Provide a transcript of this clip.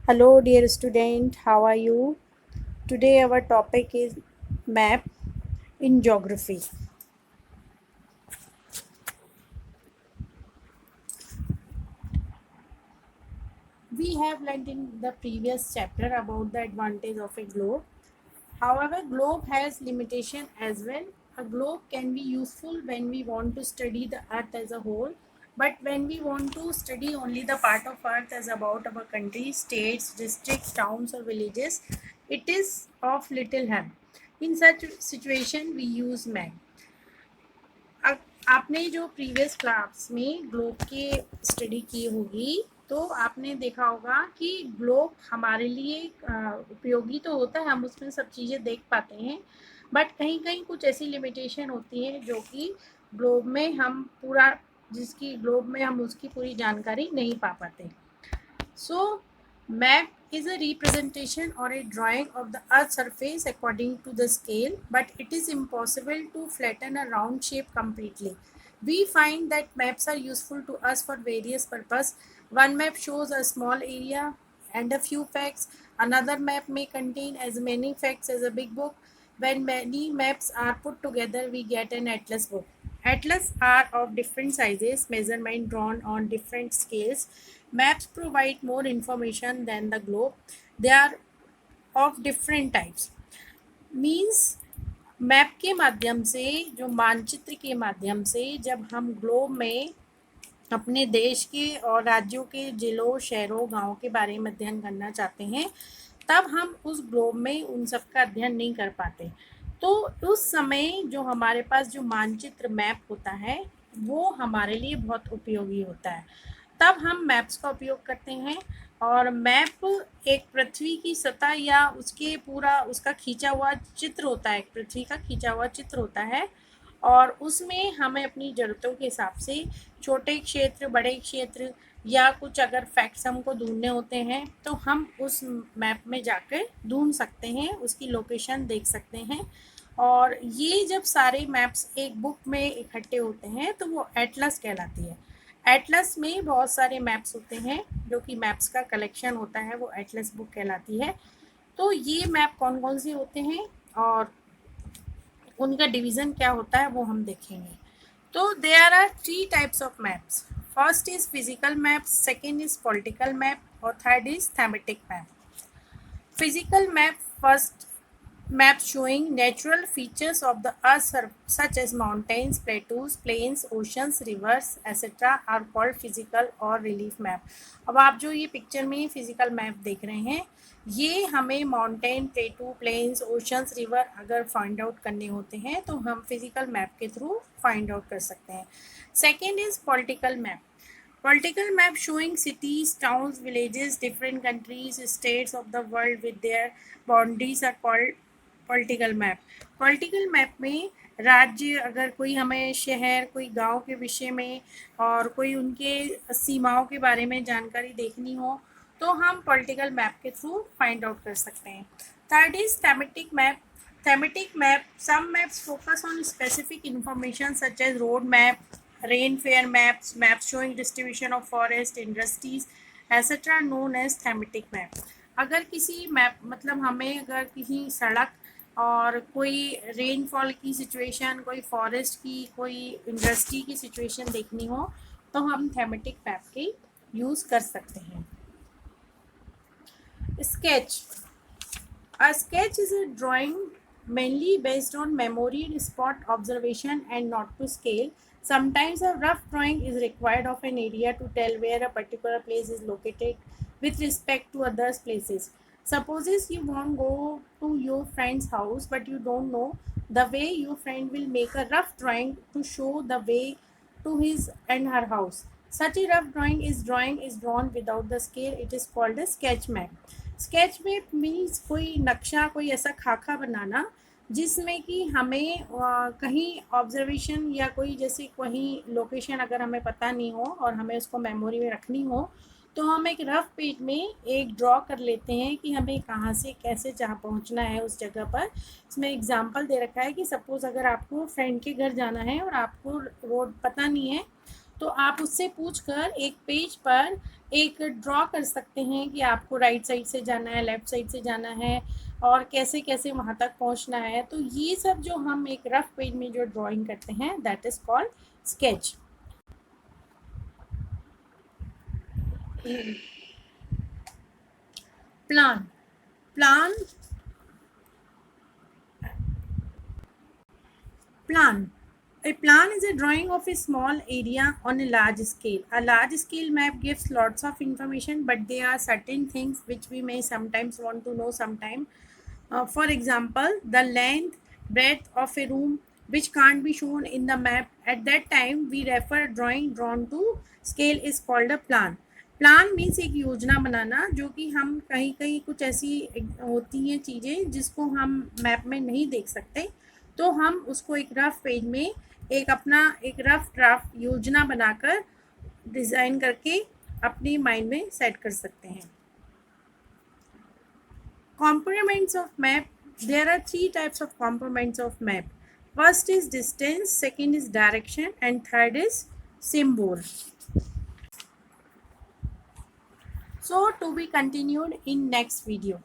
Hello, dear student. How are you? Today, our topic is map in geography. We have learned in the previous chapter about the advantage of a globe. However, globe has limitation as well. A globe can be useful when we want to study the earth as a whole, but when we want to study only the part of earth as about our country, states, districts, towns or villages, it is of little help. In such situation, we use map. आपने जो previous class में globe की study की होगी तो आपने देखा होगा कि ग्लोब हमारे लिए उपयोगी तो होता है, हम उसमें सब चीज़ें देख पाते हैं, बट कहीं कहीं कुछ ऐसी लिमिटेशन होती है जो कि ग्लोब में हम पूरा जिसकी ग्लोब में हम उसकी पूरी जानकारी नहीं पा पाते. So, map is a representation or a drawing of the earth's surface according to the scale, but it is impossible to flatten a round shape completely. We find that maps are useful to us for various purposes. One map shows a small area and a few facts. Another map may contain as many facts as a big book. When many maps are put together, we get an atlas book. Atlas are of different sizes, measurement drawn on different scales. Maps provide more information than the globe. They are of different types. Means map के माध्यम से, जो मानचित्र के माध्यम से जब हम ग्लोब में अपने देश के और राज्यों के जिलों, शहरों, गांवों के बारे में अध्ययन करना चाहते हैं, तब हम उस ग्लोब में उन सब का अध्ययन नहीं कर पाते. तो उस समय जो हमारे पास जो मानचित्र मैप होता है वो हमारे लिए बहुत उपयोगी होता है. तब हम मैप्स का उपयोग करते हैं और मैप एक पृथ्वी की सतह या उसके पूरा उसका खींचा हुआ चित्र होता है, एक पृथ्वी का खींचा हुआ चित्र होता है और उसमें हमें अपनी ज़रूरतों के हिसाब से छोटे क्षेत्र, बड़े क्षेत्र या कुछ अगर फैक्ट्स हमको ढूंढने होते हैं तो हम उस मैप में जाकर ढूंढ सकते हैं, उसकी लोकेशन देख सकते हैं. और ये जब सारे मैप्स एक बुक में इकट्ठे होते हैं तो वो एटलस कहलाती है. एटलस में बहुत सारे मैप्स होते हैं, जो कि मैप्स का कलेक्शन होता है, वो एटलस बुक कहलाती है. तो ये मैप कौन कौन से होते हैं और उनका डिवीज़न क्या होता है वो हम देखेंगे. तो there are 3 types of maps. First is physical map, second is political map और third is thematic map. Physical map: first, maps showing natural features of the earth such as mountains, plateaus, plains, oceans, rivers, etc. are called physical or relief map. अब आप जो ये picture में physical map देख रहे हैं, ये हमें mountain, plateau, plains, oceans, river अगर फाइंड आउट करने होते हैं तो हम फिजिकल मैप के थ्रू फाइंड आउट कर सकते हैं. Second is political map. Political map showing cities, towns, villages, different countries, states of the world with their boundaries are called political map. Political map में राज्य, अगर कोई हमें शहर, कोई गांव के विषय में और कोई उनके सीमाओं के बारे में जानकारी देखनी हो तो हम पॉलिटिकल मैप के थ्रू फाइंड आउट कर सकते हैं. Third is thematic map. Thematic map: some maps focus on specific information such as road map, rainfare maps, maps showing distribution of forest, industries, etc. known as thematic map. अगर किसी map मतलब हमें अगर किसी सड़क और कोई रेनफॉल की सिचुएशन, कोई फॉरेस्ट की, कोई इंडस्ट्री की सिचुएशन देखनी हो तो हम थेमेटिक मैप के यूज़ कर सकते हैं. Sketch. A sketch is a drawing mainly based on memory, spot observation, and not to scale. Sometimes a rough drawing is required of an area to tell where a particular place is located with respect to other places. Suppose you want to go to your friend's house, but you don't know the way. Your friend will make a rough drawing to show the way to his and her house. Such a rough drawing is drawn without the scale. It is called a sketch map. Sketch map means कोई नक्शा, कोई ऐसा खाका बनाना जिसमें कि हमें कहीं observation या कोई जैसे कहीं लोकेशन अगर हमें पता नहीं हो और हमें उसको मेमोरी में रखनी हो तो हम एक रफ पेज में एक ड्रॉ कर लेते हैं कि हमें कहाँ से कैसे जहाँ पहुँचना है उस जगह पर. इसमें एग्जांपल दे रखा है कि सपोज़ अगर आपको फ्रेंड के घर जाना है और आपको रोड पता नहीं है तो आप उससे पूछकर एक पेज पर एक ड्रॉ कर सकते हैं कि आपको राइट साइड से जाना है, लेफ़्ट साइड से जाना है और कैसे कैसे वहाँ तक पहुँचना है। तो ये सब जो हम एक रफ पेज में जो ड्राइंग करते हैं that is called sketch. Plan plan Plan. A plan is a drawing of a small area on a large scale. A large scale map gives lots of information, but there are certain things which we may sometimes want to know sometime. For example, the length, breadth of a room, which can't be shown in the map. At that time, we refer drawing drawn to scale is called a plan. Plan means एक योजना बनाना, जो कि हम कहीं कहीं कुछ ऐसी होती हैं चीज़ें जिसको हम मैप में नहीं देख सकते, तो हम उसको एक रफ पेज में एक अपना एक रफ ड्राफ्ट योजना बनाकर डिज़ाइन करके अपनी माइंड में सेट कर सकते हैं। Components of map. There are 3 types of components of map. First is distance, second is direction, and third is symbol. So to be continued in next video.